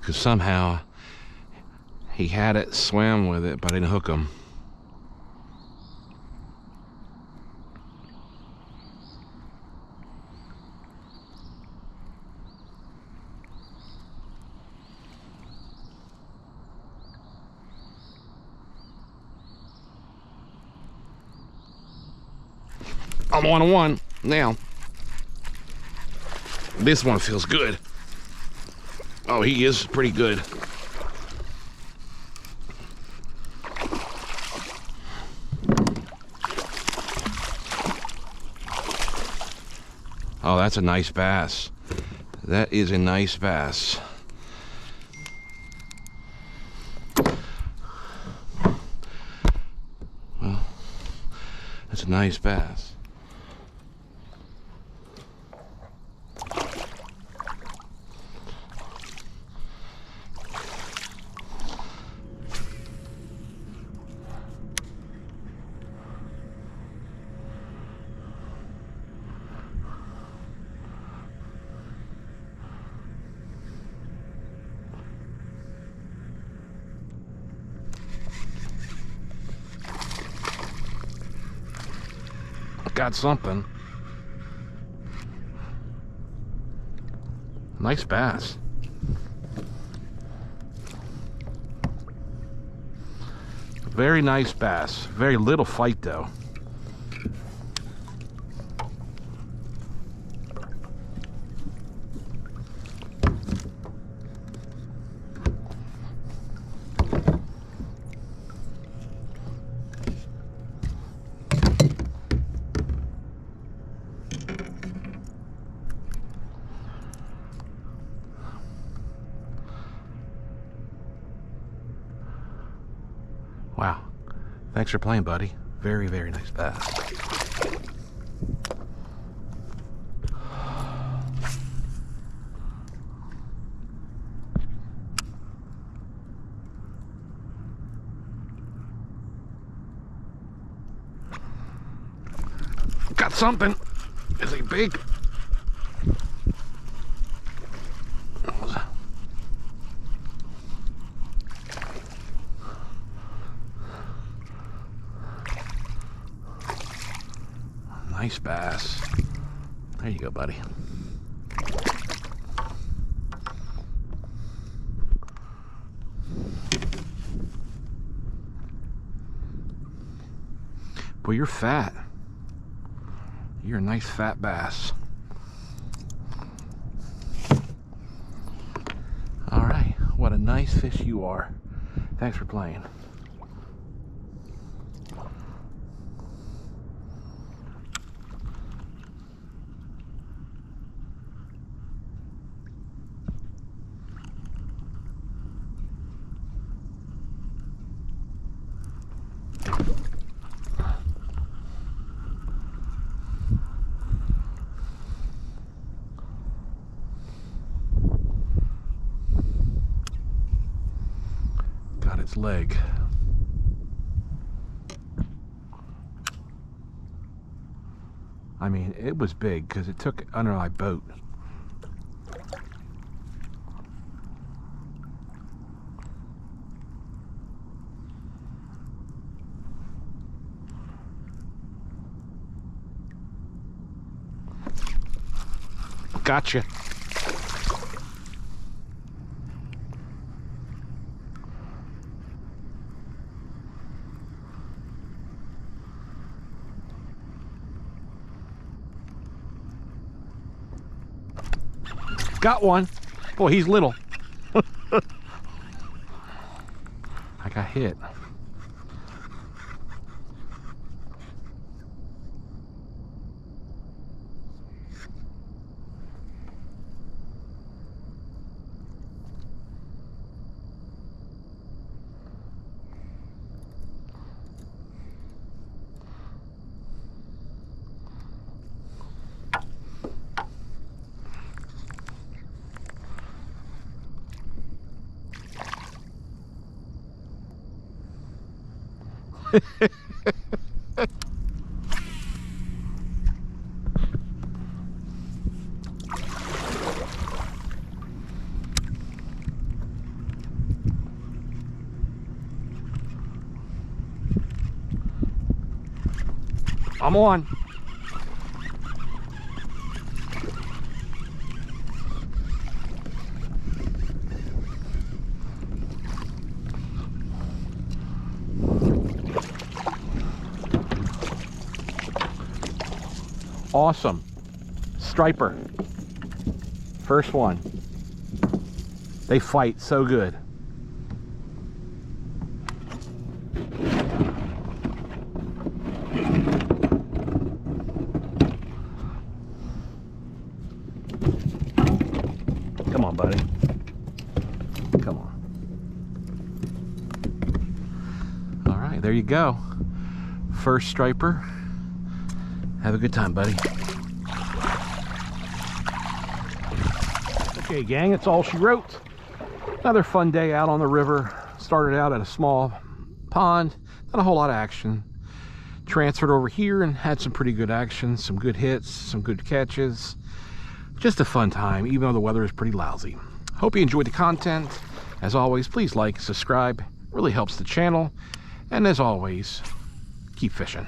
because somehow he had it, swam with it, but I didn't hook him. I'm on one now. This one feels good. Oh, he is pretty good. Oh, that's a nice bass. That is a nice bass. Well, that's a nice bass. Got something. Nice bass. Very nice bass. Very little fight though. Wow. Thanks for playing, buddy. Very, very nice bass. Got something. Is he big? Nice bass. There you go, buddy. Boy, you're fat. You're a nice fat bass. All right, what a nice fish you are. Thanks for playing. Got its leg. I mean, it was big because it took it under my boat. Gotcha. Got one. Boy, he's little. I got hit. I'm on. Awesome. Striper. First one. They fight so good. Come on, buddy. Come on. All right, there you go. First striper. Have a good time, buddy. Okay, gang, it's all she wrote. Another fun day out on the river. Started out at a small pond, not a whole lot of action. Transferred over here and had some pretty good action, some good hits, some good catches. Just a fun time, even though the weather is pretty lousy. Hope you enjoyed the content. As always, please like, subscribe. Really helps the channel. And as always, keep fishing.